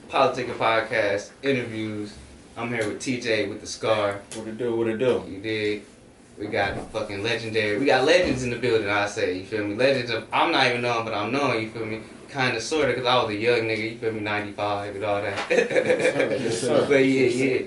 Politic and Podcast interviews. I'm here with TJ with the Scar. What it do? What it do? You dig? We got fucking legendary. We got legends in the building, I say. You feel me? Legends of, I'm not even known, but I'm known, you feel me? Kind of, sort of, because I was a young nigga, you feel me? 95 and all that. Yes, sir. But yeah.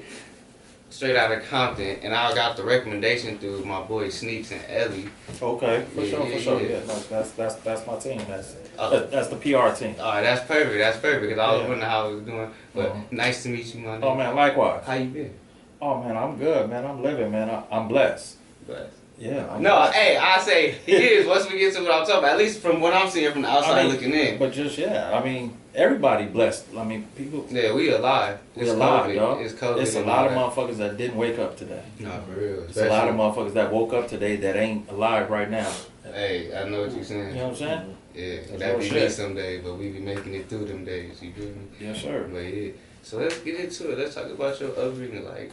Straight out of Compton, and I got the recommendation through my boy Sneaks and Ellie. Okay, for sure. Yeah, no, that's my team. That's the PR team. All right, that's perfect, because I was wondering how I was doing. But nice to meet you, my nigga. Oh man, likewise. How you been? Oh man, I'm good, man. I'm living, man. I'm blessed. Blessed. Yeah. Hey, I say he is. Once we get to what I'm talking about, at least from what I'm seeing from the outside looking in. But just I mean, everybody blessed. I mean, people. Yeah, we alive. We alive, dog. It's COVID. It's a lot of motherfuckers that didn't wake up today. Nah, for real. It's a lot of motherfuckers that woke up today that ain't alive right now. Hey, I know what you're saying. You know what I'm saying? Yeah, that be me someday, but we be making it through them days. You feel me? Yes, sir. But yeah, so let's get into it. Let's talk about your upbringing. Like,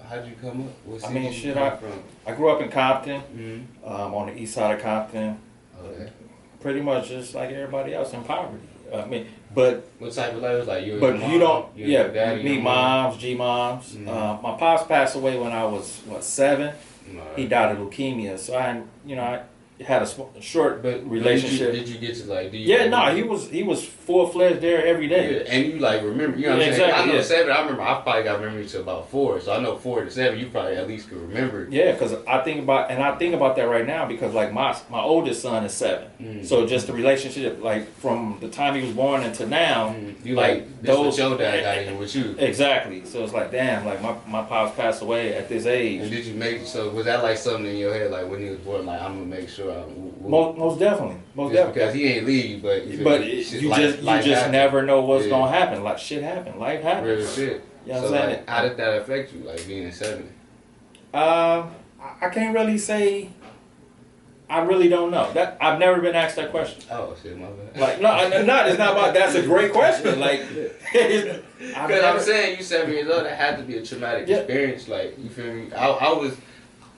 how'd you come up? What city did you come from? I grew up in Compton, Mm-hmm. on the east side of Compton. Okay. Pretty much just like everybody else in poverty. I mean, but What type of life was like you? but and you mom, don't. you Yeah, and your daddy, me, your mom? moms, G-moms. Mhm. My pops passed away when I was 7. Alright. He died of leukemia, so I had a short relationship. Did you get to like? Yeah, no, he was full-fledged there every day. Yeah, and you like remember? You know what I'm saying? Exactly, I know 7. I remember. I probably got memory to about 4, so I know 4 to 7. You probably at least could remember. Yeah, because I think about that right now because like my oldest son is 7, so just the relationship like from the time he was born until now, You like this was your dad got in with you. Exactly. So it's like damn, like my pops passed away at this age. And did you was that like something in your head like when he was born? Like I'm gonna make sure. Most definitely. Because he ain't leave, but you just never know what's gonna happen. Like shit happen, life happens. Real shit. You know what So I'm saying? like, how did that affect you? Like being in 7. I can't really say. I really don't know. That I've never been asked that question. Oh shit, my bad. Like no, it's not about. That's a great question. Like, because I'm saying you 7 years old, that had to be a traumatic experience. Like you feel me? I was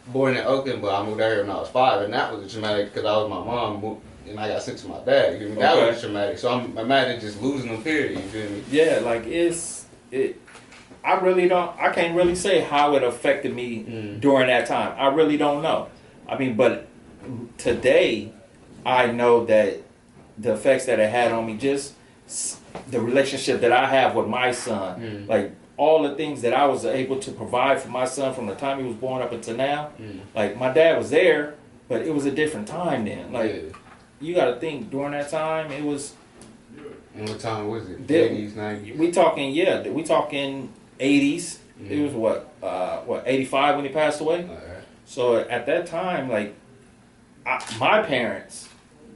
born in Oakland, but I moved out here when I was 5, and that was a traumatic because I was my mom moved, and I got sent to my dad. You feel me? That was traumatic. So I'm imagine just losing them. Period. You feel me? Yeah, like I can't really say how it affected me during that time. I really don't know. I mean, but today, I know that the effects that it had on me, just the relationship that I have with my son, like all the things that I was able to provide for my son from the time he was born up until now. Like my dad was there, but it was a different time then. Like you got to think during that time, it was. And what time was it? 80s, 90s. We talking 80s. It was what 85 when he passed away. Right. So at that time, like my parents,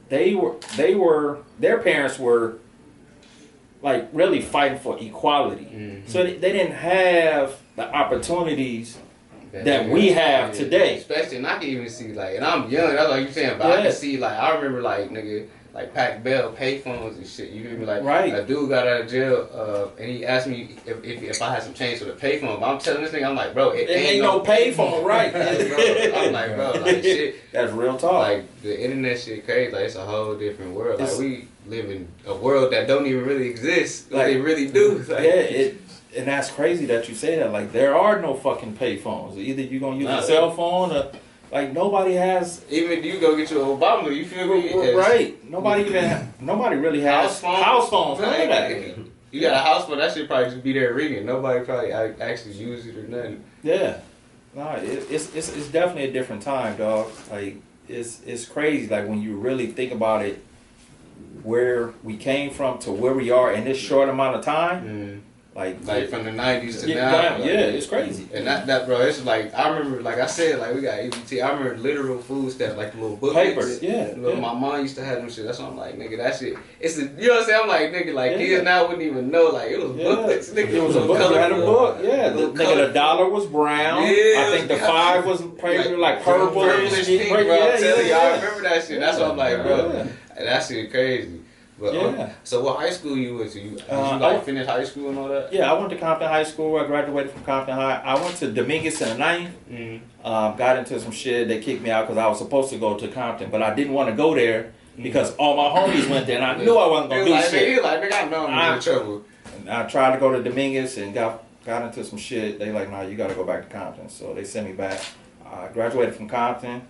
their parents were like really fighting for equality. So they didn't have the opportunities that we have today. Especially, and I can even see like, and I'm young. That's like you saying, but I can see like I remember like nigga. Like Pac Bell payphones and shit. You feel me? Like a dude got out of jail, and he asked me if I had some change for the payphone. But I'm telling this nigga, I'm like, bro, it ain't no payphone, right? I'm like, bro, like shit. That's real talk. Like the internet shit crazy. Like it's a whole different world. Like we live in a world that don't even really exist. Like they really do. Like, and that's crazy that you say that. Like there are no fucking payphones. Either you gonna use a cell phone or. Like nobody has. Even you go get your Obama, you feel me? Right. Nobody really has house phones. None of that. You got a house phone, that shit probably just be there ringing. Nobody probably actually use it or nothing. Yeah. No, it's definitely a different time, dog. Like it's crazy. Like when you really think about it, where we came from to where we are in this short amount of time. Like from the 90s to now. Like, it's crazy. And that bro, it's like, I remember, like I said, like we got EBT. I remember literal food stuff, like the little booklets. Papers, My mom used to have them shit. That's why I'm like, nigga, that shit. You know what I'm saying? I'm like, nigga, like kids now wouldn't even know. Like it was booklets. Nigga, it was a book. Had a book. Yeah. Nigga, the dollar was brown. I think the 5 was paper like purple. Purplish pink, bro. I'm telling you, I remember that shit. That's what I'm like, bro. That shit crazy. But, so what high school you went to? Did you finish high school and all that? Yeah, I went to Compton High School. I graduated from Compton High. I went to Dominguez in the 9th. Got into some shit. They kicked me out because I was supposed to go to Compton, but I didn't want to go there because all my homies went there, and I knew I wasn't gonna do shit. He was like, nigga, I know I'm in trouble. And I tried to go to Dominguez and got into some shit. They like, nah, you got to go back to Compton. So they sent me back. I graduated from Compton.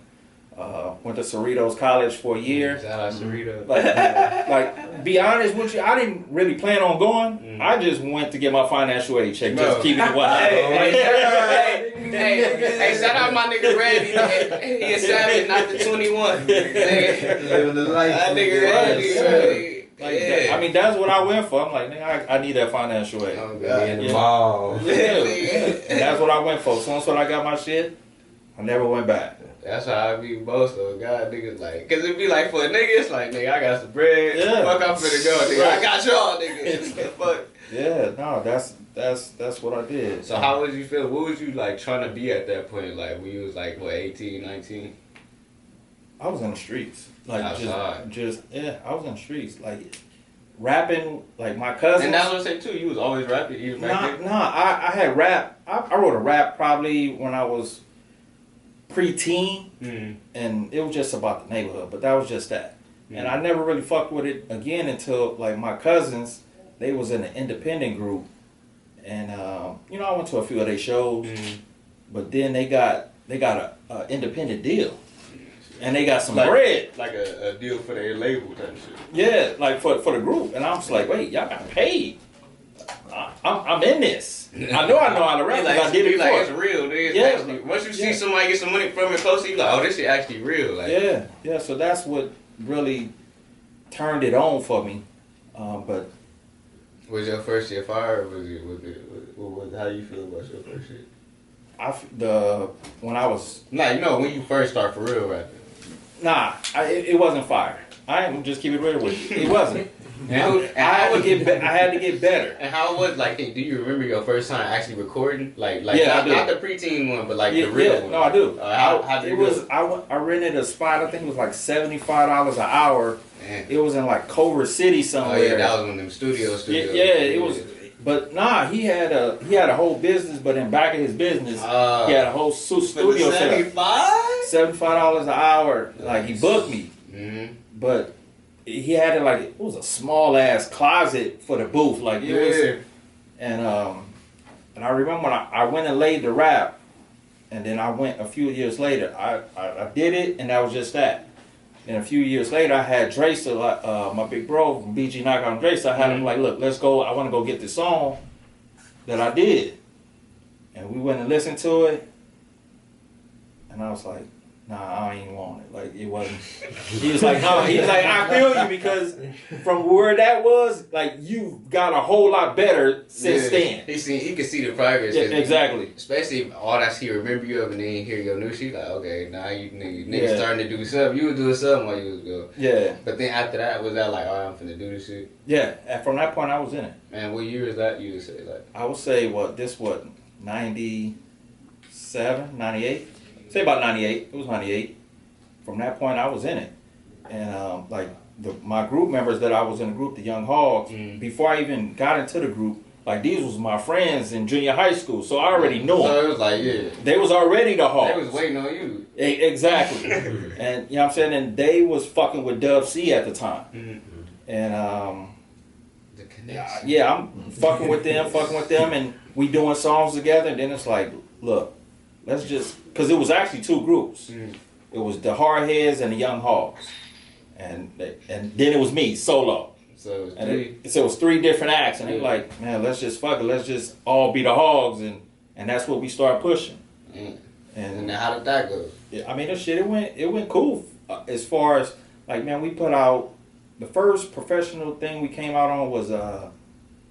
Went to Cerritos College for a year. Shout out Cerritos. Like, be honest with you, I didn't really plan on going. I just went to get my financial aid check. Just keeping it wild. Hey, shout out my nigga Randy. He a savage, not the 21. Living the life. That nigga Randy. I mean, that's what I went for. I'm like, nigga, I need that financial aid. Oh, God. In the mall. And that's what I went for. So once I got my shit, I never went back. That's how I be most of God niggas like, cause it be like for a nigga, it's like nigga, I got some bread. Yeah. Fuck, I'm finna go, nigga. Right. I got y'all, nigga. Fuck. Yeah, no, that's what I did. So how would you feel? What was you like trying to be at that point? Like when you was like what 18, 19? I was in the streets, like outside. just I was in the streets, like rapping, like my cousins. And that's what I say too. You was always rapping, even back then. I had rap. I wrote a rap probably when I was pre-teen, and it was just about the neighborhood, but that was just that. And I never really fucked with it again until like my cousins, they was in an independent group, and you know, I went to a few of their shows, but then they got a independent deal, and they got some bread, like a deal for their label type shit. Yeah, like for the group, and I was like, wait, y'all got paid. I'm in this. I know how to rap. Like, I did it before. Like it's real. Actually, once you see somebody get some money from it close to you, like, oh, this shit actually real. Like, yeah. So that's what really turned it on for me. But was your first year fire? Or was it? How you feel about your first year? When I was when you first start for real rapping. Nah, it wasn't fire. I am just keep it real with you. It wasn't. I had to get better. And how was like? Do you remember your first time actually recording? Like yeah, not the preteen one, but like the real one. No, I do. How did it was? I rented a spot. I think it was like $75 an hour. Man. It was in like Culver City somewhere. Oh yeah, that was one of them studios. Yeah, it was. But nah, he had a whole business, but in back of his business, he had a whole studio set up. $75 an hour. Like he booked me, but he had it like it was a small ass closet for the booth. Like it was, and I remember when I went and laid the rap, and then I went a few years later. I did it, and that was just that. And a few years later, I had Dracer, my big bro from BG Knockout and Dracer. I had him like, look, let's go. I want to go get this song that I did. And we went and listened to it. And I was like, nah, I ain't want it. Like, it wasn't. He was like, no. He was like, I feel you because from where that was, like, you got a whole lot better since then. He could see the progress. Yeah, exactly. Especially if all that he remember you of and then hear your new shit. Like, okay, now you niggas starting to do something. You was doing something while you was going. Yeah. But then after that, was that like, all right, I'm finna do this shit? Yeah. And from that point, I was in it. Man, what year is that you would say? Like, I would say, 97, 98? Say about 98. It was 98. From that point, I was in it. And my group members that I was in the group, the Young Hogs, before I even got into the group, like these was my friends in junior high school, so I already knew them. So it was like, they was already the Hogs. They was waiting on you. Exactly. And you know what I'm saying? And they was fucking with Dub C at the time. And the connection. Yeah, I'm fucking with them, and we doing songs together. And then it's like, look, let's just, because it was actually two groups. It was the Hardheads and the Young Hogs, and then it was me solo. So it was three different acts, and they were like, man, let's just fuck it, let's just all be the Hogs, and that's what we started pushing. And now how did that go? I mean, it went cool as far as like, man, we put out the first professional thing we came out on was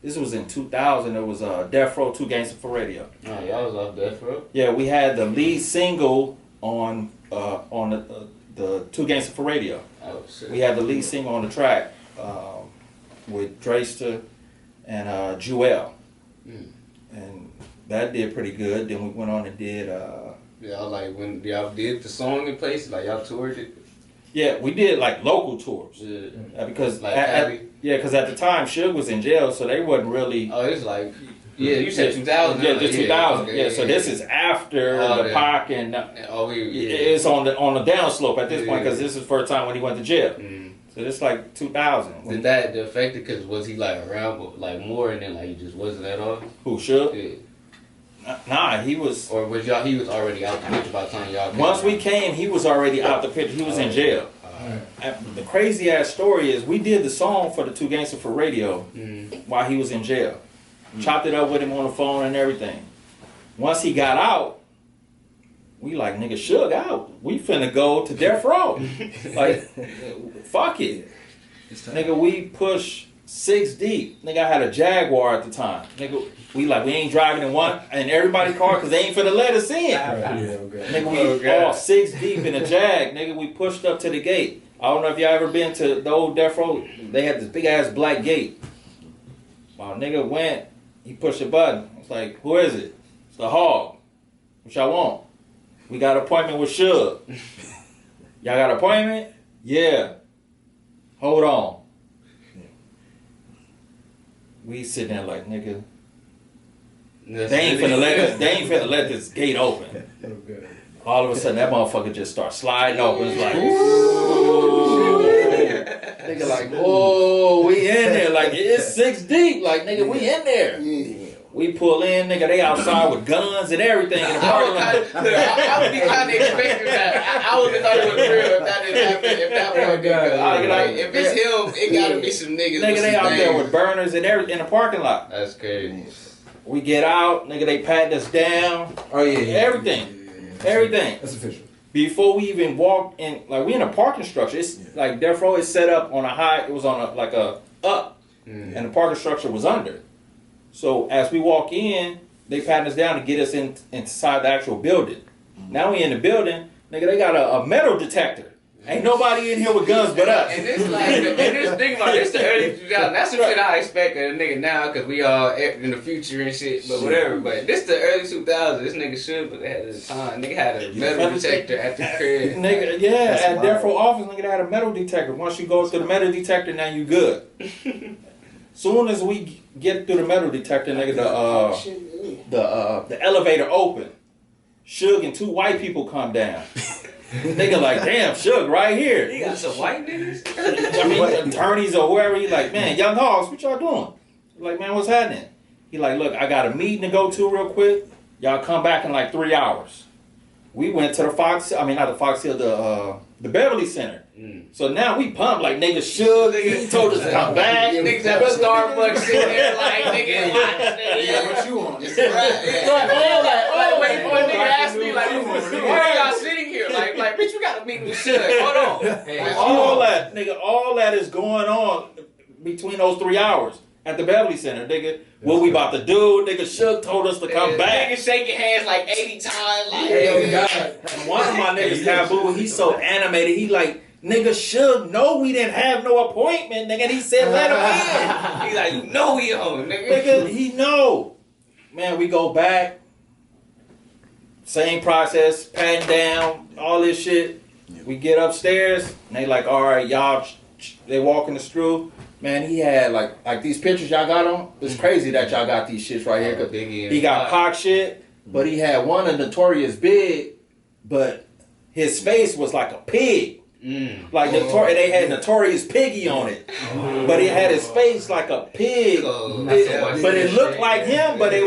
this was in 2000. It was Death Row 2 Gangsta for Radio. Oh, y'all was off Death Row? Yeah, we had the lead single on the 2 Gangsta for Radio. Oh shit. We had the lead single on the track with Draster and Jewel, and that did pretty good. Then we went on and did. Like when y'all did the song in places, like y'all toured it. Yeah, we did like local tours. Yeah. Because like because at the time Suge was in jail, so they wasn't really. Oh, it's like. Yeah, you said 2000. Yeah, just 2000. Okay, so this is after the Pac and it's on the downslope at this point because this is the first time when he went to jail. So it's like 2000. Did that affect it? Cause was he like around like more, and then like he just wasn't at all? Who should? Yeah. Nah, he was. Or was y'all? He was already out the picture by the time y'all. Once we came, he was already out the picture. He was in jail. The crazy ass story is we did the song for the Two Gangsters for Radio while he was in jail. Chopped it up with him on the phone and everything. Once he got out, we like, nigga, Suge out. We finna go to death row. Like, fuck it. Nigga, we push 6 deep. Nigga, I had a Jaguar at the time. Nigga, we ain't driving in one in everybody's car because they ain't finna let us in. Nigga, we all 6 deep in a Jag. Nigga, we pushed up to the gate. I don't know if y'all ever been to the old death row. They had this big ass black gate. While nigga went, he pushed a button. It's like, who is it? It's the Hog. What y'all want? We got an appointment with Suge. Y'all got an appointment? Yeah. Hold on. We sitting there like, nigga. They ain't finna let this gate open. All of a sudden, that motherfucker just starts sliding open. It's like, ooh. Nigga like, oh, we in there. Like, it's 6 deep. Like, nigga, we in there. We pull in, nigga, they outside with guns and everything in the parking lot. I would be kind of expecting that. I would have thought it was real if that didn't happen. If that wasn't good. Like, if it's him, it gotta be some niggas. Nigga, they out there with burners and everything in the parking lot. That's crazy. We get out, nigga, they pat us down. Oh, yeah. Everything. Everything. That's official. Before we even walked in, like, we in a parking structure. It's like death row is set up on a high, it was on a, like a up. And the parking structure was under. So as we walk in, they pat us down to get us inside the actual building. Now we in the building, nigga, they got a metal detector. Ain't nobody in here with guns but us. And this like, and this thing about this the early 2000s. That's some shit I expect of a nigga now, cause we all in the future and shit. But whatever. But this the early 2000s. This nigga should, but they had the time. Nigga had a metal detector at the crib. Nigga, yeah, at death row office, nigga, they had a metal detector. Once you go through the metal detector, now you good. Soon as we get through the metal detector, nigga, the elevator open. Suge and 2 white people come down. Nigga like, damn, Suge right here. He got some white niggas? I mean, attorneys or whoever. He like, man, young hogs, what y'all doing? Like, man, what's happening? He like, look, I got a meeting to go to real quick. Y'all come back in like 3 hours. We went to the Beverly Center. So now we pumped like niggas should. He told us to come back. Niggas at Starbucks sitting there like, nigga, What you want? wait for a nigga ask me like, why are y'all sitting here? Like, bitch, you got a meeting with Suge. Hold on. All that is going on between those 3 hours at the Beverly Center, nigga. What we about to do? Nigga, Suge told us to come back. Niggas shaking hands like 80 times. Like, God. One of my niggas, Taboo, he's so animated. He like, nigga, Suge, no, we didn't have no appointment, nigga. And he said, let him in. He's like, you know we on, nigga. Nigga, he know. Man, we go back. Same process, patting down, all this shit. We get upstairs, and they like, all right, y'all, they walking us through. Man, he had like these pictures y'all got on. It's crazy that y'all got these shits right here. Cause he got Pac shit, but he had one of Notorious Big, but his face was like a pig. Like they had Notorious Piggy on it, but he had his face like a pig. But it looked like him, but it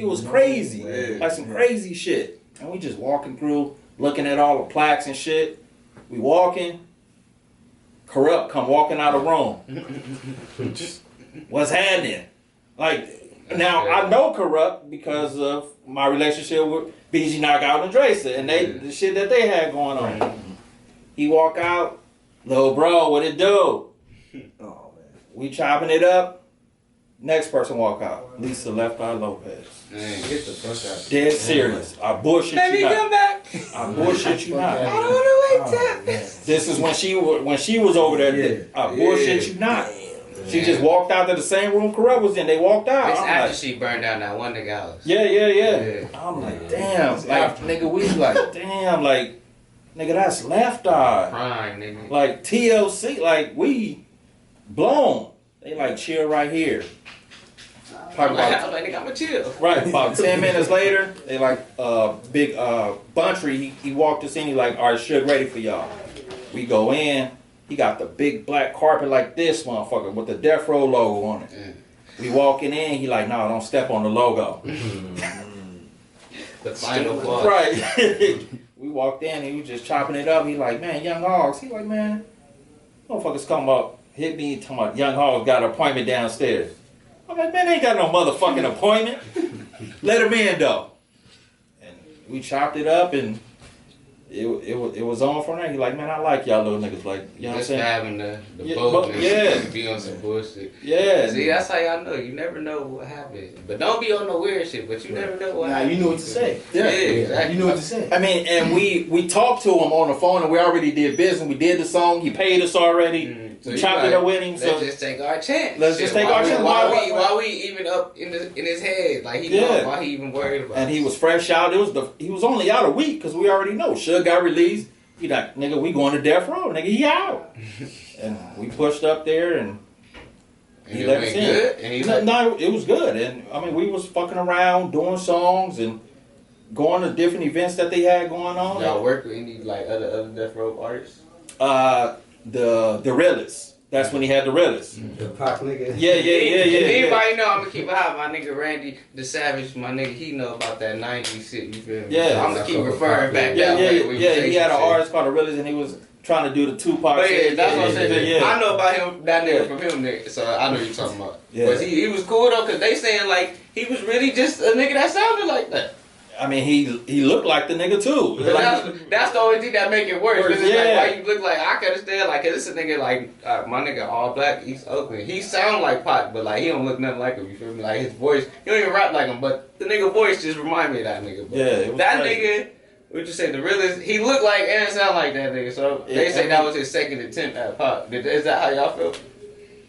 was crazy, like some crazy shit. And we just walking through, looking at all the plaques and shit. We walking. Corrupt come walking out of room. What's happening? Like, now I know Corrupt because of my relationship with BG Knockout and Dracer and the shit that they had going on. He walk out, little bro, what it do? Oh man. We chopping it up. Next person walk out. Lisa Left Eye Lopez. Man, get the fuck out. Dead serious. I bullshit Let you me not. come back. I bullshit you not. I don't want to wait till. This is when she was over there. I bullshit you not. She just walked out to the same room Corrupt was in. They walked out. It's after she burned down that one nigga house. Yeah. I'm like, damn. Like, nigga, we like, damn, like, nigga, that's Left Eye. Prime, nigga. Like, TLC, like, we blown. They like, chill right here. I'm like, nigga, I'ma chill. Right, about 10 minutes later, they like, big Buntry, he walked us in, he like, all right, Suge ready for y'all. We go in, He got the big black carpet like this motherfucker with the Death Row logo on it. We walking in, he like, no, don't step on the logo. The final boss. Right. We walked in and he was just chopping it up. He like, man, Young Hogs. He like, man, motherfuckers come up, hit me, talking about Young Hogs got an appointment downstairs. I'm like, man, they ain't got no motherfucking appointment. Let him in though. And we chopped it up and it was on from there. He like, man, I like y'all little niggas. Like, you know what I'm saying? Having the boldness to be on some bullshit. Yeah. See, that's how y'all know. You never know what happens. But don't be on no weird shit, but you never know what happens. You know what to say. Yeah, exactly. You know what to say. I mean, and we talked to him on the phone and we already did business. We did the song. He paid us already. So we chopped it up with him. Let's just take our chance. Let's just take our chance. Why we even up in his head? Like, he know why he even worried about it. And he was fresh out. He was only out a week because we already know. Suge got released. He like, nigga, we going to Death Row. Nigga, he out. And we pushed up there and he let us in. Good? And no, it was good. And I mean, we was fucking around doing songs and going to different events that they had going on. Y'all work with any like other Death Row artists? The Realest. That's when he had the Realest. The pop nigga. Yeah. Anybody know I'm gonna keep it hot. My nigga Randy the Savage, my nigga, he know about that 90s shit, you feel me? Yeah. So I'm gonna keep referring back Yeah, that way. he had an artist called the Realest and he was trying to do the Tupac. But yeah, that's what I'm saying. Yeah. I know about him, that nigga from him, nigga, so I know you're talking about. Yeah. But he was cool though, cause they saying like he was really just a nigga that sounded like that. I mean, he looked like the nigga too. But that's the only thing that make it worse. Cause it's Yeah. like, why you look like, I can understand, like, cause this a nigga like, my nigga all black, East Oakland. He sound like Pac, but like, he don't look nothing like him, you feel me? Like, his voice, he don't even rap like him, but the nigga voice just remind me of that nigga. But yeah, it was that crazy. nigga, what you say, the realest, he looked like and sound like that nigga, so they say that was his second attempt at Pac. Is that how y'all feel?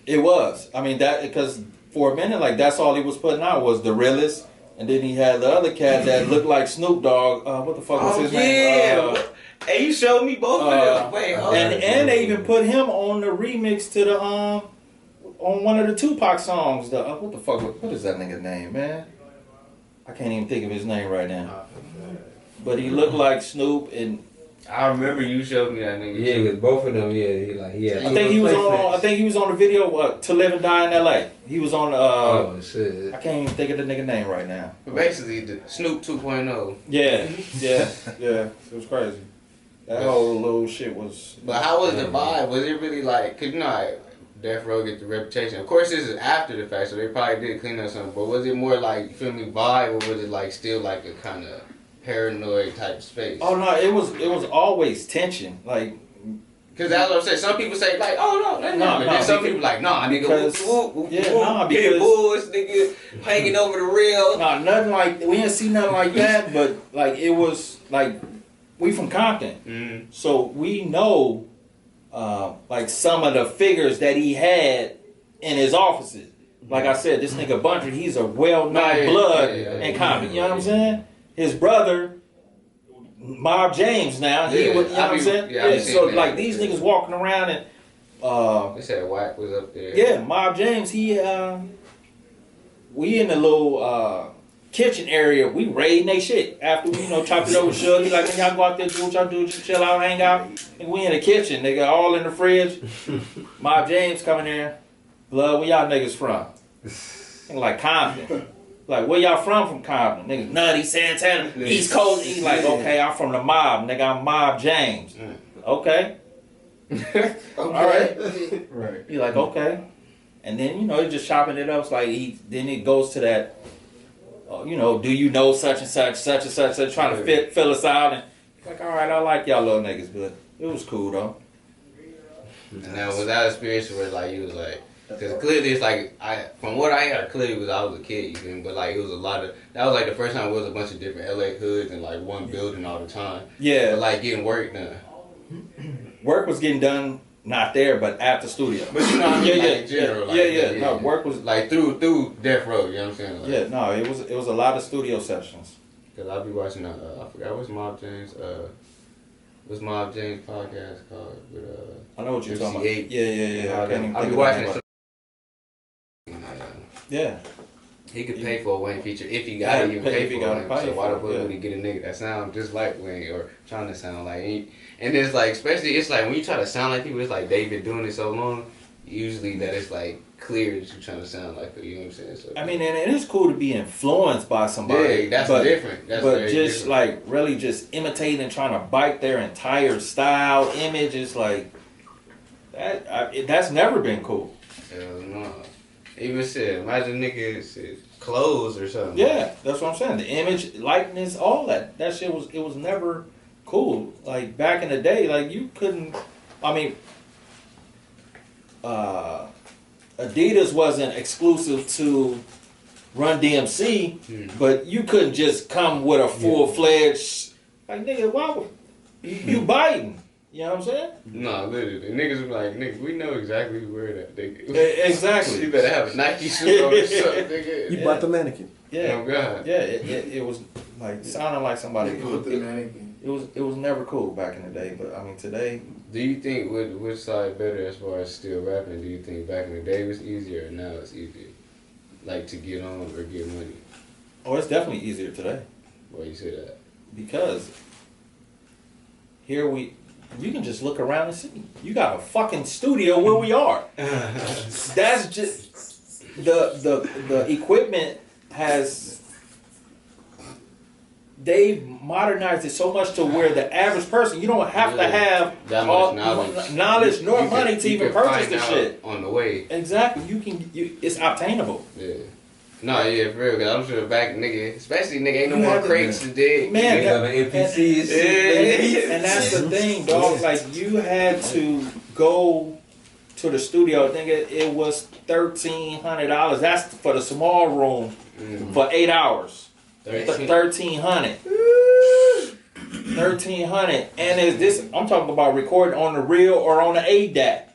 It was. I mean, that, because for a minute, like, that's all he was putting out was the Realest. And then he had the other cat that looked like Snoop Dogg. What the fuck was his name? Hey, you showed me both of them. Wait, hold on. And they even put him on the remix to the on one of the Tupac songs. The what the fuck? What is that nigga's name, man? I can't even think of his name right now. But he looked like Snoop, and I remember you showed me that nigga. Yeah, with both of them. Yeah, he had. I think he was on the video To Live and Die in L.A. He was on. Oh shit! I can't even think of the nigga name right now. But basically, the Snoop 2.0. Yeah. It was crazy. That whole little shit was. But how was the vibe? Was it really like? Cause you know, Death Row get the reputation. Of course, this is after the fact, so they probably did clean up something. But was it more like, you feel me, vibe, or was it like still like a kind of paranoid type space? Oh no, it was always tension. Like, cause that's what I'm saying. Some people say like, oh no, that's not. Then some people like, nah, nigga, because bulls, nigga, hanging over the rail. No, nothing like, we didn't see nothing like that. But like, it was like, we from Compton, so we know like some of the figures that he had in his offices. Like I said, this nigga Bunter, he's a well-known blood in Compton. You know what I'm saying? His brother, Mob James now, he was, you know what I'm saying? Yeah, so like these niggas walking around and they said Wack was up there. Yeah, Mob James, he we in the little kitchen area, we raiding they shit. After we, chopped it over with Suge, he like, man, y'all go out there, do what y'all do, just chill out, hang out. And we in the kitchen, nigga, all in the fridge. Mob James coming there. Blood, where y'all niggas from? And like Compton. Like, where y'all from Compton? Niggas, Nutty, Santana, East Coast. He's like, okay, I'm from the mob, nigga, I'm Mob James. Okay. All right. Right. He's like, okay. And then, he's just chopping it up. It's like, then it goes to that, do you know such and such, trying to fill us out. And like, all right, I like y'all little niggas, but it was cool, though. And now, was that experience where, like, you was like, because clearly it's like, from what I heard, clearly was I was a kid, you feel me? But like, it was a lot of, that was like the first time it was a bunch of different LA hoods and like one building all the time. Yeah. But like getting work done. Work was getting done, not there, but at the studio. But you know what I mean? Like, in general. Like, No, work was like through Death Row, you know what I'm saying? Like, no, it was a lot of studio sessions. Because I'll be watching, I forgot what's Mob James podcast called? With, I know what you're talking about. MC8. Yeah. I can't even I'll think be of watching it. it. Yeah. He could pay for a Wayne feature if he got to even pay for it. So why the fuck would he get a nigga that sound just like Wayne or trying to sound like him? And it's like, especially, it's like when you try to sound like people, it's like they've been doing it so long. Usually that it's like clear that you're trying to sound like it, you know what I'm saying? So, I mean, and it is cool to be influenced by somebody. Yeah, that's different. That's but just different. like really just imitating and trying to bite their entire style, image is like that. That's never been cool. Hell no. Even shit, imagine niggas clothes or something. Yeah, that's what I'm saying. The image, likeness, all that. That shit was never cool. Like back in the day, like you couldn't. I mean, Adidas wasn't exclusive to Run DMC, but you couldn't just come with a full-fledged, like, nigga, why would you biting? You know what I'm saying? No, literally. Niggas be like, nigga, we know exactly who wear that, nigga. Exactly. You better have a Nike shoe on or something, nigga. You bought the mannequin. Yeah. Oh, God. Yeah, it was like, sounding like somebody. It was never cool back in the day, but I mean, today. Do you think which side better as far as still rapping? Do you think back in the day was easier or now it's easier? Like to get on or get money? Oh, it's definitely easier today. Why you say that? Because you can just look around and see. You got a fucking studio where we are. That's just the equipment has. They've modernized it so much to where the average person, you don't have to have that much knowledge nor money to even purchase the shit. On the way. Exactly. It's obtainable. Yeah. No, yeah, for real. Cause I'm sure back, nigga, especially nigga, ain't no more crates to dig. Man, NPCs. And that's the thing, dog. Like you had to go to the studio. I think it was $1,300. That's for the small room for 8 hours. 1,300. 1,300. And is this? I'm talking about recording on the reel or on the ADAT.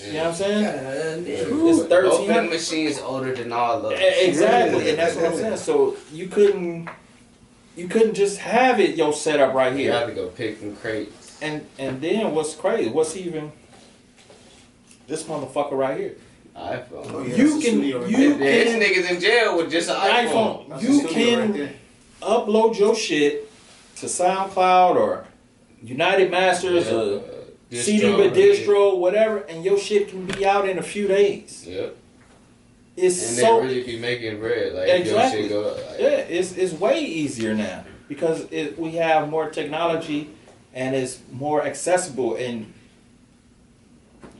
You know what I'm saying? It's 1,300. Machines older than all of us. Exactly, and that's what I'm saying. So you couldn't just have it your setup right here. You had to go pick some crates. And then what's crazy? What's even this motherfucker right here? iPhone. Oh, yeah, You can This nigga's in jail with just an iPhone. You can upload your shit to SoundCloud or United Masters or CD with distro, whatever, and your shit can be out in a few days. Yep. It's and so they really be making bread. Like exactly. Your shit go, like, yeah, it's way easier now because we have more technology and it's more accessible. And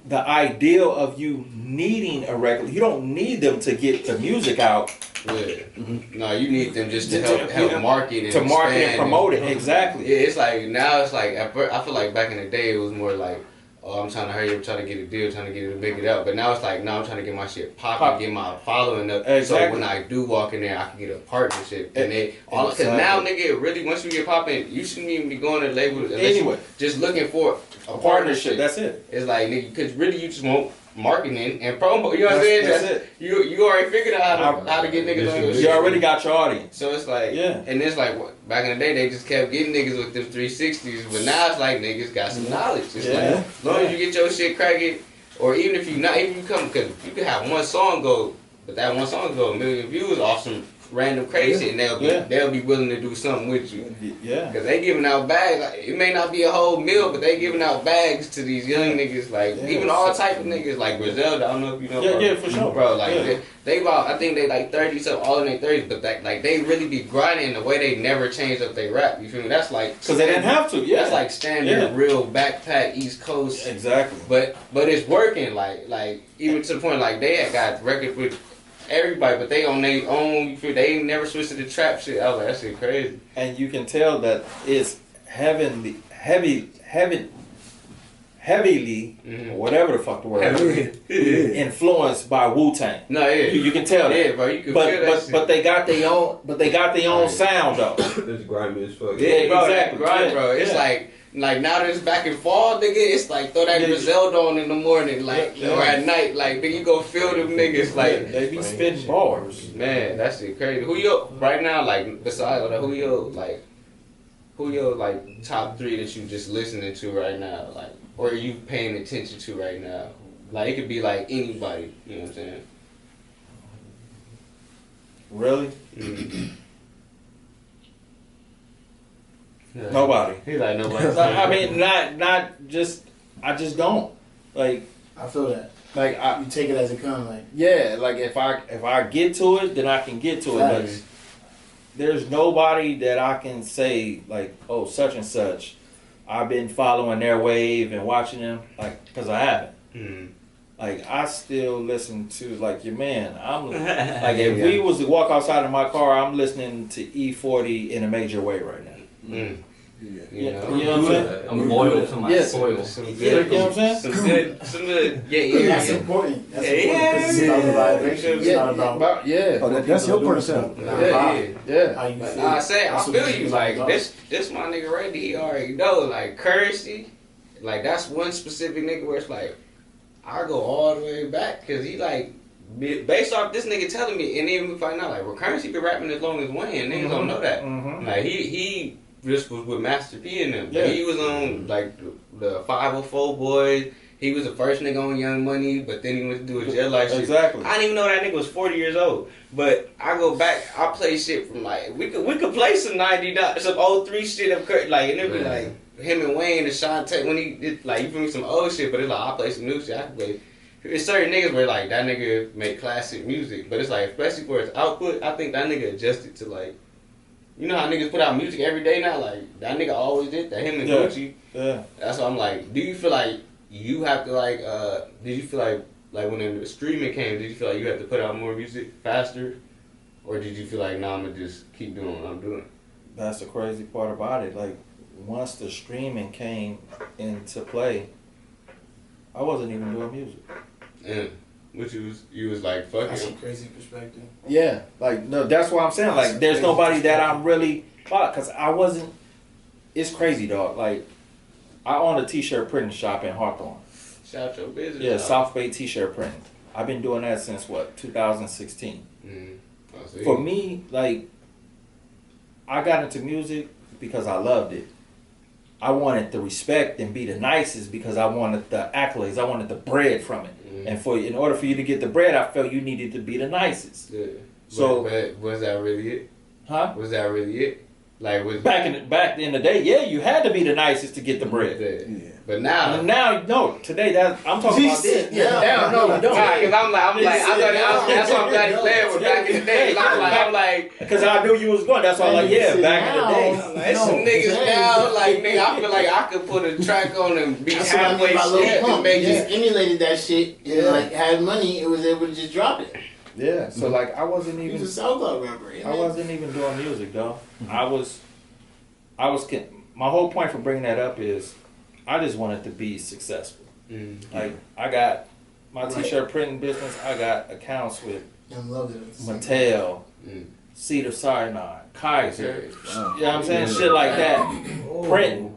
the ideal of you needing a record, you don't need them to get the music out. Yeah. Mm-hmm. No, you need them just to help market and market and promote it. Exactly. Yeah, it's like now it's like I feel like back in the day it was more like, oh, I'm trying to hurry up, trying to get a deal, trying to get it to make it up. But now it's like, no, I'm trying to get my shit popping, get my following up. Exactly. So when I do walk in there, I can get a partnership. And because now, nigga, really, once you get popping, you shouldn't even be going to labels unless you just looking for a partnership. That's it. It's like, nigga, because really you just want marketing and promo. You know what I'm saying? That's it. You already figured out how to get niggas on your shit. You already got your audience. So it's like, yeah. And it's like, back in the day, they just kept getting niggas with them 360s, but now it's like niggas got some knowledge. It's like, as long as you get your shit cracking, or even if you not, even if you come, because you can have one song go, but that one song go 1 million views off some random crazy, and they'll be willing to do something with you. Yeah. Because they giving out bags. Like, it may not be a whole meal, but they giving out bags to these young niggas. Like even all type of niggas. Like Griselda. I don't know if you know. Yeah, for sure, bro. Like they about, I think they like 30 something, all in their 30s. But that, like they really be grinding the way they never changed up their rap. You feel me? That's like because they didn't have to. Yeah. That's like standard real backpack East Coast. Exactly. But it's working. Like even to the point like they had got records with everybody, but they on their own. They ain't never switched to the trap shit. I was like, that shit crazy. And you can tell that it's heavily, or whatever the fuck the word is, influenced by Wu-Tang. No, yeah, you can tell that. Yeah, bro, you can feel that shit. But they got their own. But they got their own sound though. It's grimy as fuck. Yeah, bro, exactly. Grind, bro. It's like now that it's back in fall, nigga, it's like throw that Griselda on in the morning, like or at night, like nigga, you go feel them niggas, like they be spitting bars. Man, that shit crazy. Who you right now? Like besides that, who your like top 3 that you just listening to right now, like, or are you paying attention to right now? Like it could be like anybody, you know what I'm saying? Really? Yeah. Nobody. He's like nobody. I mean, not just. I just don't like. I feel that. Like you take it as it comes. Like yeah, like if I get to it, then I can get to it. But there's nobody that I can say like, oh, such and such. I've been following their wave and watching them, like, because I haven't. Mm-hmm. Like, I still listen to, like, your man. I'm like, if we was to walk outside of my car, I'm listening to E40 in a major way right now. Mm. Yeah. You know what I'm saying? I'm loyal to my soil. Some You good, know what I'm saying? some good. Yeah. that's important. That's important. Yeah. Because it's about the vibration. It's not about That's your person. Yeah. how you But feel. I say, I That's what feel makes you. it Like about this my nigga Randy. He already know. Like Currency, like that's one specific nigga where it's like I go all the way back because he like based off this nigga telling me, and then we find out like well, Currency been rapping as long as Wayne. Niggas don't know that. Mm-hmm. Like he just was with Master P and them. Yeah. He was on like the 504 Boys. He was the first nigga on Young Money, but then he went to do a jail life shit. Exactly. I didn't even know that nigga was 40 years old. But I go back, I play shit from like we could play some 99, some 03 shit of Kurt, like and it'd be like him and Wayne and Shantae when he did like you feel me some old shit, but it's like I play some new shit. I can play. There's certain niggas where like that nigga make classic music, but it's like especially for his output, I think that nigga adjusted to like. You know how niggas put out music every day now? Like, that nigga always did that. Him and Gucci. Yeah. That's why I'm like, do you feel like you have to like, did you feel like when the streaming came, did you feel like you have to put out more music faster? Or did you feel like, nah, I'm going to just keep doing what I'm doing? That's the crazy part about it. Like, once the streaming came into play, I wasn't even doing music. And which you was like, fuck That's a it. crazy perspective. Yeah, like no, that's what I'm saying. Like, there's nobody that I'm really because I wasn't. It's crazy, dog. Like, I own a t-shirt printing shop in Hawthorne. Shout your business. Yeah, out. South Bay t-shirt printing. I've been doing that since 2016. For me, like, I got into music because I loved it. I wanted the respect and be the nicest because I wanted the accolades. I wanted the bread from it. And in order for you to get the bread, I felt you needed to be the nicest. Yeah. So, but was that really it? Huh? Was that really it? Like was back in the day, yeah, you had to be the nicest to get the bread. Yeah. But now, no, today I'm talking about this. Now, no, you don't. Because I'm like, that's why I'm glad you said with back in the day. I'm like, because I knew you was going. That's why I'm like, yeah, back in the day. Like, some niggas now, like nigga, I feel like I could put a track on and be halfway shit and make just emulated that shit and like had money, it was able to just drop it. Yeah, so like I wasn't even. He was a SoundCloud rapper. I wasn't even doing music though. I was. My whole point for bringing that up is, I just wanted to be successful. Like I got my t-shirt printing business. I got accounts with Mattel, Cedar Sinai, Kaiser. You know what I'm saying? Shit like that. Printing.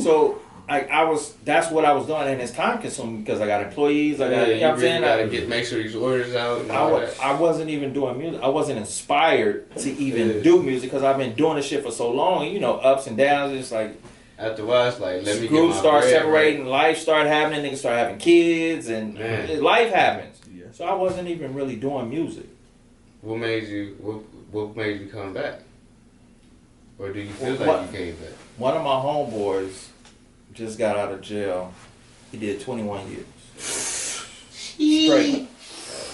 So. That's what I was doing, and it's time consuming because I got employees. I got, you know what I'm saying? I gotta make sure these orders out. And I wasn't even doing music. I wasn't inspired to even do music because I've been doing this shit for so long. You know, ups and downs. It's like after a while, it's like let me groups get my start bread, separating, right? life started happening, niggas start having kids, and life happens. Yeah. So I wasn't even really doing music. What made you come back, or do you feel like you came back? One of my homeboys just got out of jail. He did 21 years. Straight.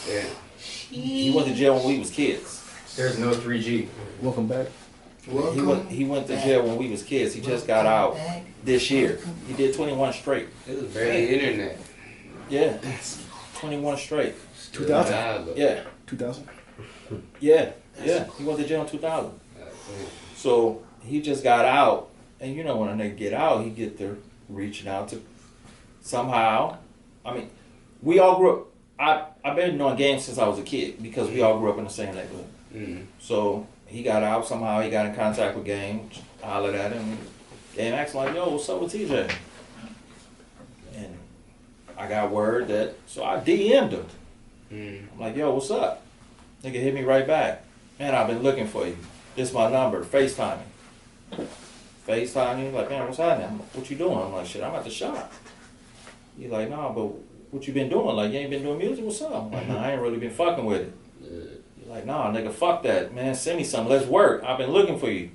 Yeah. He went to jail when we was kids. There's no 3G. Welcome back. He went to jail when we was kids. He just got out this year. He did 21 straight. It was barely internet. Yeah. 21 straight. 2000? Yeah. 2000? Yeah. Yeah. He went to jail in 2000. So he just got out. And you know when a nigga get out, he get to reaching out to somehow. I mean, we all grew up. I've been doing games since I was a kid because we all grew up in the same neighborhood. So he got out somehow. He got in contact with Game. Hollered at him. Game asked like, "Yo, what's up with TJ?" And I got word that, so I DM'd him. I'm like, "Yo, what's up?" Nigga hit me right back. "Man, I've been looking for you. This my number. FaceTime me." FaceTime me, like, "Man, what's happening? What you doing?" I'm like, "Shit, I'm at the shop." He's like, "Nah, but what you been doing? Like, you ain't been doing music? What's up?" I'm like, "Nah, I ain't really been fucking with it." He's Like, nah, nigga, fuck that, man. Send me something. Let's work. I've been looking for you.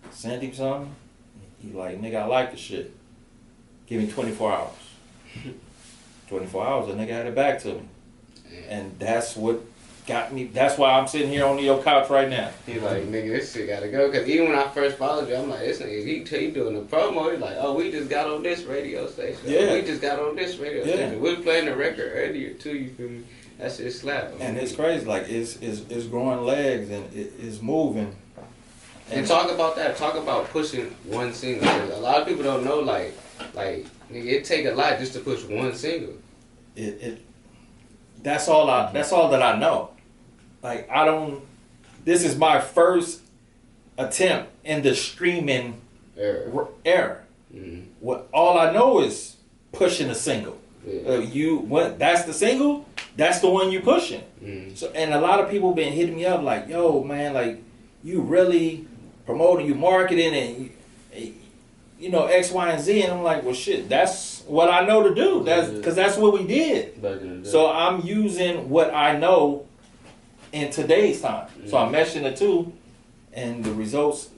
Send him something. He like, nigga, I like the shit. Give me 24 hours. 24 hours, the nigga had it back to me. And that's what got me. That's why I'm sitting here on your couch right now. He like, nigga, this shit gotta go. Cause even when I first followed you, I'm like, this nigga, he doing the promo. He's like, oh, we just got on this radio station. Yeah. Oh, we just got on this radio station. We was playing the record earlier too. You feel me? That shit slap. And it's crazy. Like it's growing legs and it's moving. And talk about that. Talk about pushing one single. Cause a lot of people don't know. Like nigga, it take a lot just to push one single. That's all that I know. Like this is my first attempt in the streaming era. Mm-hmm. What all I know is pushing a single. Yeah. That's the single, that's the one you pushing. Mm-hmm. So and a lot of people been hitting me up like, yo man, like you really promoting, you marketing and you know, X, Y, and Z, and I'm like, well, shit, that's what I know to do. That's because that's what we did. So I'm using what I know in today's time. Mm-hmm. So I'm meshing the two, and the results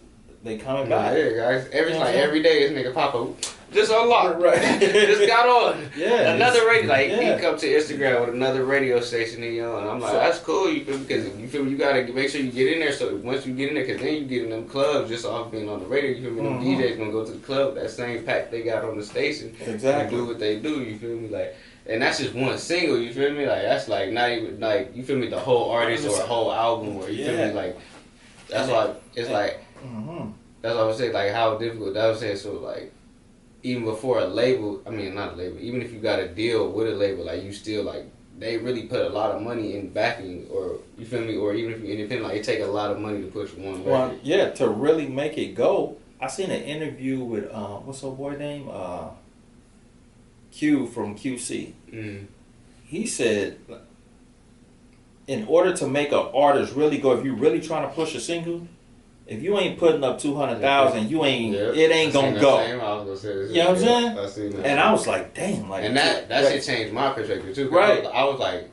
they coming back. Yeah, guys. Every day, this nigga pop up. Just unlocked. Right. Just got on. Yeah. Another radio. Like he come to Instagram with another radio station and and I'm like, that's cool. You feel me? Because you feel me, you gotta make sure you get in there. So once you get in there, because then you get in them clubs just off being on the radio. You feel me? Them DJs gonna go to the club. That same pack they got on the station. Exactly. And do what they do. You feel me? Like. And that's just one single, you feel me? Like that's like not even like you feel me, the whole artist or a whole album or you feel me? Like that's why it's like that's what I would say, like how difficult that was saying. So like even before a label, I mean not a label, even if you got a deal with a label, like you still like they really put a lot of money in backing or you feel me, or even if you're independent, like it take a lot of money to push one record. Well, yeah, to really make it go. I seen an interview with what's her boy name? Q from QC. Mm. He said, in order to make an artist really go, if you really trying to push a single, if you ain't putting up 200,000, you ain't. It ain't gonna go. You know what I'm saying? I seen that. And I was like, damn, like. And that shit changed my perspective too. Right. I was like,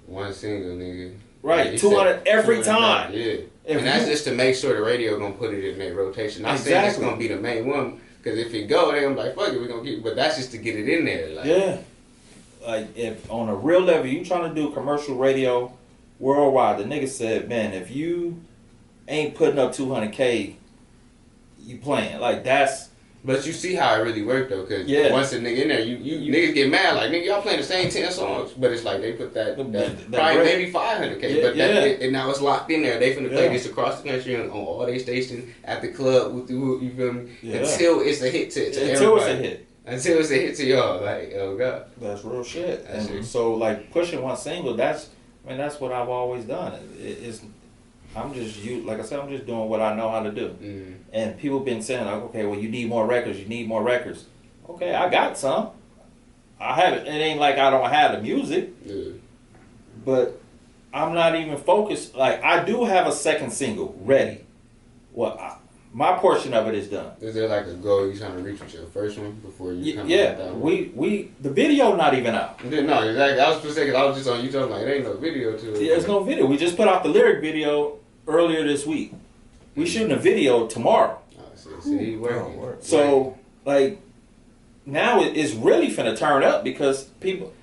one single nigga. Right. Like 200 every time. Yeah. And that's just to make sure the radio gonna put it in their rotation. Not saying it's gonna be the main one. Because if it go, they gonna be like, fuck it, we gonna keep it. But that's just to get it in there. Like. Yeah. Like, if on a real level, you trying to do commercial radio worldwide, the nigga said, man, if you ain't putting up 200K, you playing. Like, that's... But you see how it really worked, though, because once a nigga in there, you niggas get mad. Like, nigga, y'all playing the same 10 songs. But it's like, they put that probably maybe 500K. But and now it's locked in there. They finna play this across the country on all their stations, at the club, with the, you feel me? Yeah. Until it's a hit to everybody. Until it's a hit. Until it's a hit to y'all. Like, oh, God. That's real shit. And so, like, pushing one single, that's what I've always done. I'm just like I said, I'm just doing what I know how to do. Mm-hmm. And people been saying like, okay, well you need more records, you need more records. Okay, I got some. I have it. It ain't like I don't have the music. Yeah. But I'm not even focused. Like I do have a second single ready. Well, my portion of it is done. Is there like a goal you trying to reach with your first one before you come out that one? The video not even out. No, exactly. I was specific. I was just on YouTube like, there ain't no video to it. Yeah, there's no video. We just put out the lyric video earlier this week. We shooting a video tomorrow. See, so like now it's really finna turn up because people.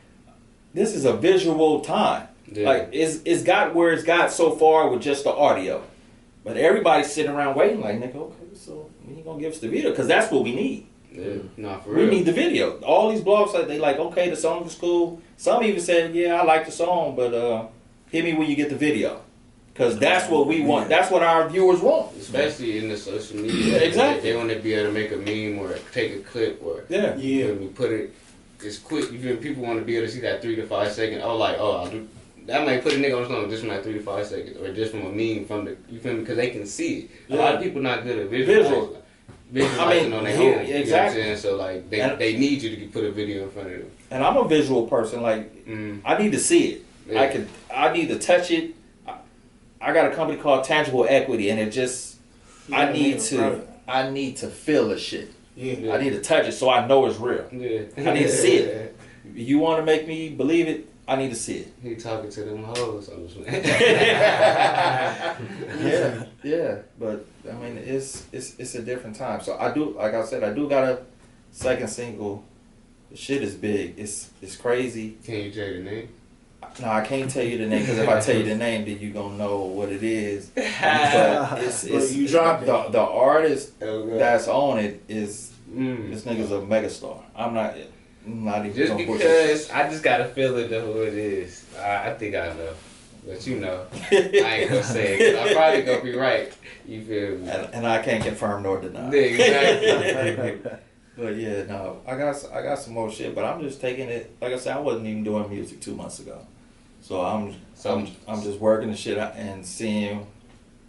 This is a visual time. Yeah. Like it's got where it's got so far with just the audio, but everybody's sitting around waiting like, nigga, okay, so when you gonna give us the video? Because that's what we need. Yeah, not for real. We need the video. All these blogs like they like, okay, the song was cool. Some even said, yeah, I like the song, but hit me when you get the video. Because that's what we want. That's what our viewers want. Especially in the social media. Exactly. They want to be able to make a meme or take a clip or put it. It's quick. You feel people want to be able to see that 3 to 5 second. I'll do that. Might put a nigga on song just from that 3 to 5 seconds or just from a meme from the. You feel me? Because they can see it. Yeah. A lot of people not good at visualizing on their own. Exactly. You know what I'm saying? So like they need you to put a video in front of them. And I'm a visual person. Like I need to see it. Yeah. I need to touch it. I got a company called Tangible Equity, and it just I need to feel the shit. Yeah. I need to touch it so I know it's real. Yeah. I need to see it. You want to make me believe it? I need to see it. He talking to them hoes. I'm just yeah. But I mean, it's a different time. So I do, like I said, I do got a second single. The shit is big. It's crazy. Can you tell the name? No, I can't tell you the name because if I tell you the name, then you gonna know what it is. But it's you dropped the artist that's on it is this nigga's a megastar. I'm not even just gonna because I just got a feeling of who it is. I think I know, but you know, I ain't gonna say it. 'Cause I'm probably gonna be right. You feel me? And I can't confirm nor deny. Exactly. But yeah, no, I got some more shit, but I'm just taking it. Like I said, I wasn't even doing music 2 months ago, so I'm just working the shit out and seeing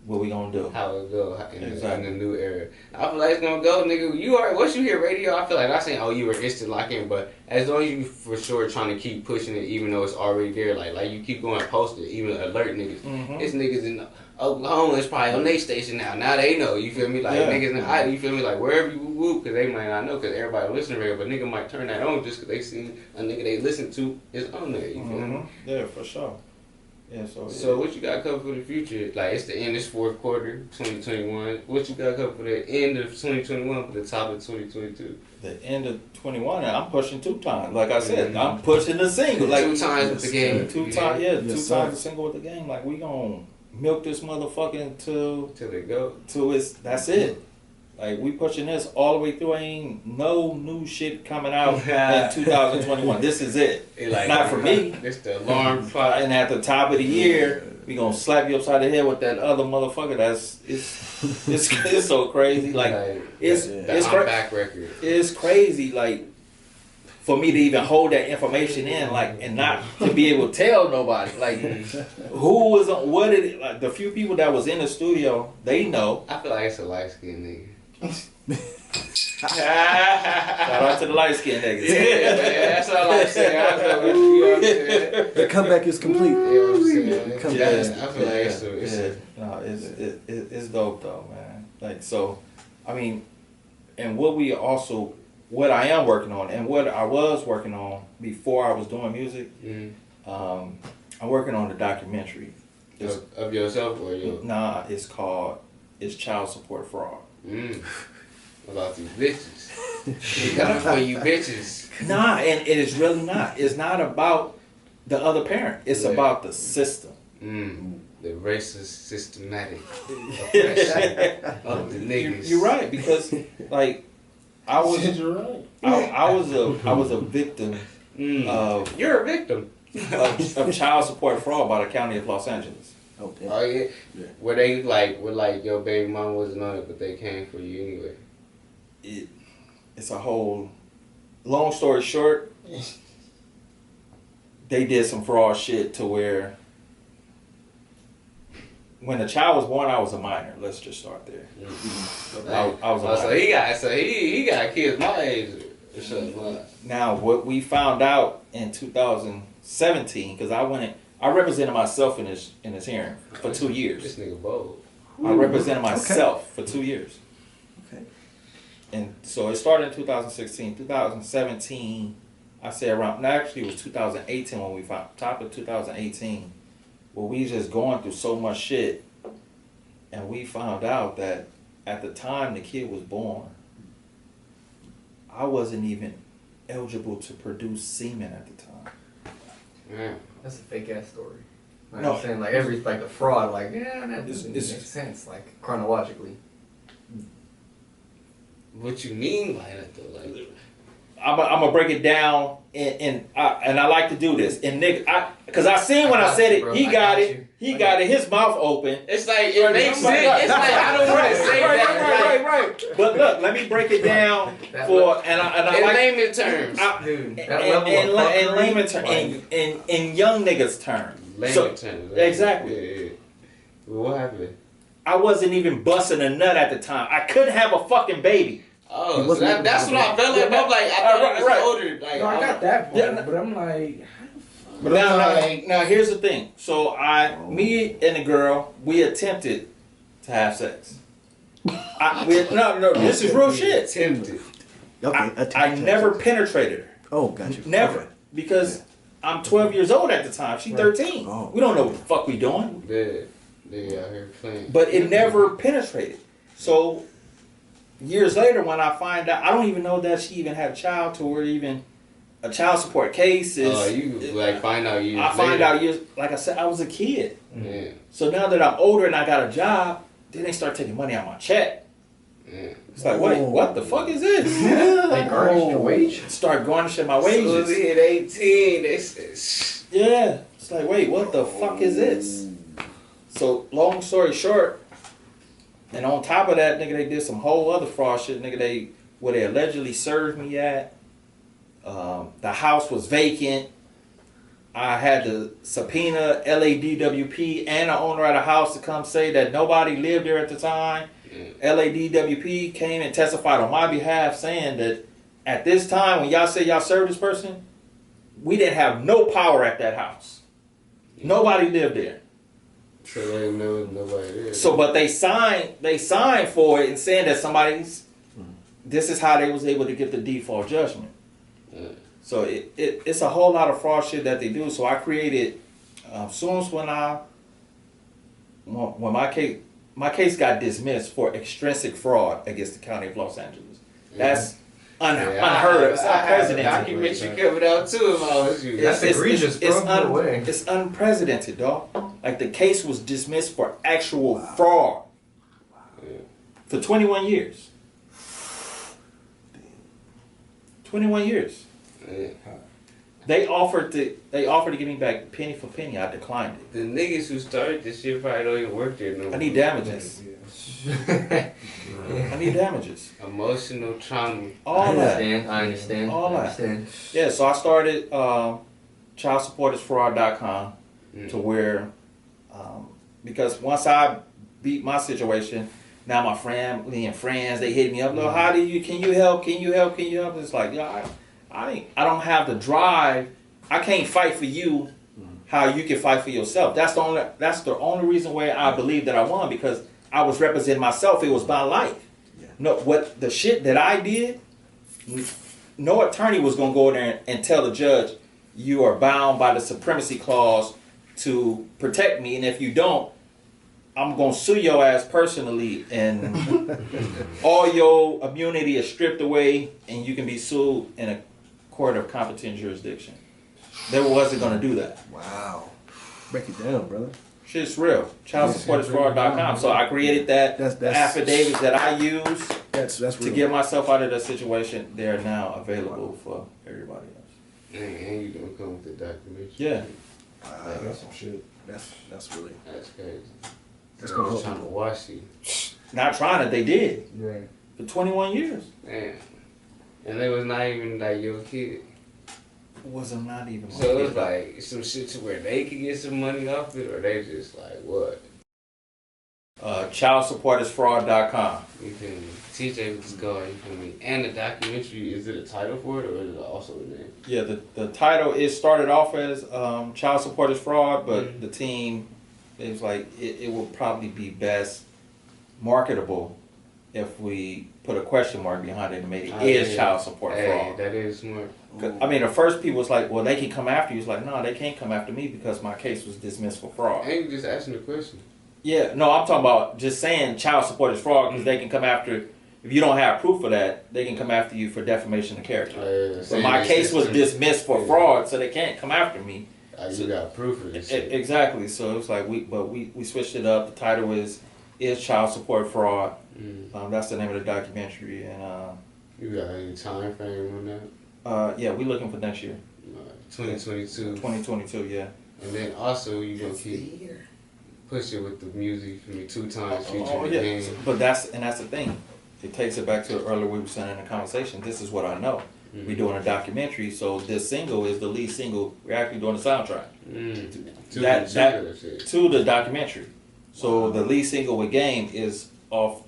what we gonna do. How it go in the new era. I feel like it's gonna go, nigga. You are once you hear radio, I feel like I'm saying, oh, you were instant lock in, but as long as you for sure trying to keep pushing it, even though it's already there, like you keep going post it, even alert niggas. It's niggas in Oklahoma, it's probably on their station now. Now they know, you feel me? Like niggas in Iowa, you feel me? Like wherever you whoop, because they might not know, because everybody listen to radio, but nigga might turn that on just because they see a nigga they listen to is on there. You feel me? Yeah, for sure. Yeah, so what you got covered for the future? Like it's the end of this fourth quarter, 2021. What you got covered for the end of 2021 for the top of 2022? The end of 21, and I'm pushing 2 times. Like I said, I'm pushing the single. Like 2 times with the game. 2 times, yeah, 2 times the single with the game. Like we gonna milk this motherfucker till they go. That's it. Like we pushing this all the way through. Ain't no new shit coming out in 2021. This is it. Like, not for me. It's the alarm clock. And at the top of the year, we gonna slap you upside the head with that other motherfucker. It's so crazy. Like it's back record. It's crazy. Like for me to even hold that information in, like, and not to be able to tell nobody, like, who was on what it. Like the few people that was in the studio, they know. I feel like it's a light skinned nigga. Shout out to the light skinned niggas. Yeah, that's all I'm saying. The comeback is complete. You know what I'm saying? I feel like it's dope though, man. Like so, I mean, and what I am working on, and what I was working on before I was doing music, I'm working on a documentary. Of yourself or your? Nah, it's Child Support Fraud. About these bitches. You got it for you bitches. Nah, and it is really not. It's not about the other parent. It's about the system. The racist, systematic oppression of the niggas. You're right, because like I was a victim of. You're a victim of child support fraud by the county of Los Angeles. Okay. Oh yeah. Where they like your baby mom wasn't on it, but they came for you anyway. It's a whole. Long story short, they did some fraud shit to where. When the child was born, I was a minor. Let's just start there. I was a minor. So he got kids my age. Now what we found out in 2017, because I represented myself in this hearing for 2 years. This nigga bold. I represented myself for 2 years. Okay. And so it started in 2016. 2017, I say around. Actually, it was 2018 when we found top of 2018. Well, we just going through so much shit, and we found out that at the time the kid was born, I wasn't even eligible to produce semen at the time. That's a fake ass story. Like No. I'm saying, like a fraud. Like that doesn't make sense. Like chronologically. What you mean by that though? Like, I'm gonna break it down, and I like to do this. And nigga, because I seen when I said it, he got it. He got it. His mouth open. it's like it makes sense. It's like I don't want to say that. Right. But look, let me break it down for and I In like layman terms. Dude, in layman terms, in young niggas' terms. Layman terms. Exactly. Yeah. Well, what happened? I wasn't even busting a nut at the time. I couldn't have a fucking baby. Oh, so that's what I felt like. I'm like, I thought I was older. Like, No, I got that part, but I'm like, But now here's the thing. So me and the girl, we attempted to have sex. No, this is real shit. Attempted. Okay. I never penetrated her. Oh, got you. Never. Okay. Because I'm 12 years old at the time. She's 13. Oh. We don't know what the fuck we doing. They out here playing. But it never penetrated. So years later, when I find out, I don't even know that she even had a child to her, even a child support case is. Find out years. I find out years. Like I said, I was a kid. Yeah. So now that I'm older and I got a job, then they start taking money out of my check. Yeah. It's like, wait, what the fuck is this? They garnished your wage? Start garnishing my wages. So they hit 18. They said, yeah. It's like, wait, what the fuck is this? So long story short, and on top of that, nigga, they did some whole other fraud shit, nigga. Where they allegedly served me at. The house was vacant. I had to subpoena LADWP and the owner of the house to come say that nobody lived there at the time. LADWP came and testified on my behalf saying that at this time when y'all say y'all served this person, we didn't have no power at that house. Nobody lived there. So they didn't know nobody there. So, but they signed for it and saying that this is how they was able to get the default judgment. So it's a whole lot of fraud shit that they do. So I created, soon as when my case got dismissed for extrinsic fraud against the county of Los Angeles. That's unheard of. It's unprecedented. Documentary covered out too if I was you. That's egregious, bro. It's unprecedented, dog. Like the case was dismissed for actual fraud for 21 years. 21 years. Yeah. They offered to give me back penny for penny. I declined it. The niggas who started this shit probably don't even work there no more. I need damages. I need damages. Emotional trauma. All that. I understand. All that. Yeah, so I started childsupportersfraud.com to where, because once I beat my situation, now my family and friends, they hit me up. Look, can you help? It's like, yeah, I don't have the drive. I can't fight for you how you can fight for yourself. That's the only reason why I believe that I won, because I was representing myself. It was my life. Yeah. No, what the shit that I did, no attorney was gonna go in there and tell the judge, you are bound by the supremacy clause to protect me, and if you don't, I'm gonna sue your ass personally, and all your immunity is stripped away, and you can be sued in a court of competent jurisdiction. They wasn't gonna do that. Wow. Break it down, brother. Shit's real. Childsupportersfraud.com. So I created that. The affidavits that I use to get myself out of that situation, they're now available for everybody else. And you gonna come with the documentary? Yeah. Wow. That's some shit. That's crazy. That's gonna help trying to wash you. Not trying to, they did. Right. For 21 years. Man. And they was not even like your kid. Wasn't not even. So it was like some shit to where they could get some money off it, or they just like what? Childsupportersfraud.com. You can TJ with the Scar, you feel me? And the documentary, is it a title for it, or is it also the name? Yeah, the title is started off as Child Supporters Fraud, but the team, it was like it will probably be best marketable if we put a question mark behind it and make it child support fraud. That is smart. I mean, the first people was like, well, they can come after you. It's like, no, they can't come after me because my case was dismissed for fraud. And you just asking the question. Yeah, no, I'm talking about just saying child support is fraud because they can come after, if you don't have proof of that, they can come after you for defamation of character. So my case was dismissed for fraud, so they can't come after me. You got proof of this. Exactly. So it was like we switched it up. The title is Child Support Fraud. That's the name of the documentary, and you got any time frame on that? Yeah, we looking for next year. 2022. 2022, yeah. And then also you gonna keep pushing with the music for me 2 times featuring yeah. game. But that's the thing. It takes it back to earlier we were saying in the conversation. This is what I know. We're doing a documentary, so this single is the lead single. We're actually doing a soundtrack to the documentary. So the lead single with Game is the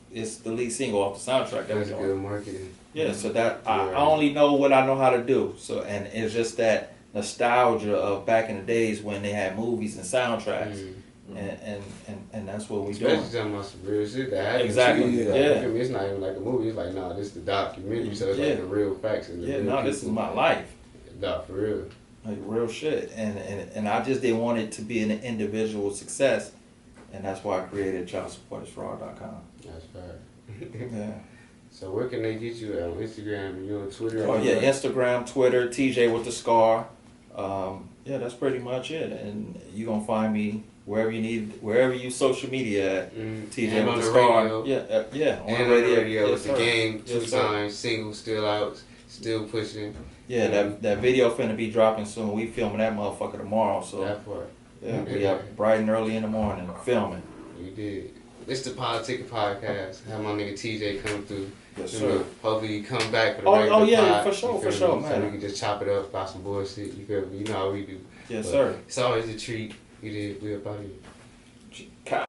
lead single off the soundtrack. That's good marketing. Yeah, so that I only know what I know how to do. So and it's just that nostalgia of back in the days when they had movies and soundtracks, and that's what we do. Especially talking about some real shit that happened. Exactly. Yeah. It's not even like a movie. It's like, this is the documentary. So it's like the real facts in the real this is my life. Nah, for real. Like real shit. And I just didn't want it to be an individual success. And that's why I created childsupportisfraud.com. That's right. Yeah. So where can they get you at? On Instagram? You on Twitter? Oh yeah, Instagram, Twitter, TJ with the Scar. Yeah, that's pretty much it. And you're gonna find me wherever you need, wherever you social media at. TJ with the Scar. Radio. Yeah, on and the radio. Yes, Yes, the sir. game, two Yes, sir. times, single, still out, still pushing. Yeah, that video finna be dropping soon. We filming that motherfucker tomorrow, so That part. yeah, we up bright and early in the morning filming. You did. It's the Politica Podcast. Have my nigga TJ come through. Yes, You sir. know, hopefully you come back for the Oh, regular yeah, pod, for sure, you for feel sure, me? man. So we can just chop it up about some bullshit. You feel me? You know how we do. Yes, But sir. It's always a treat. You did. We up out here.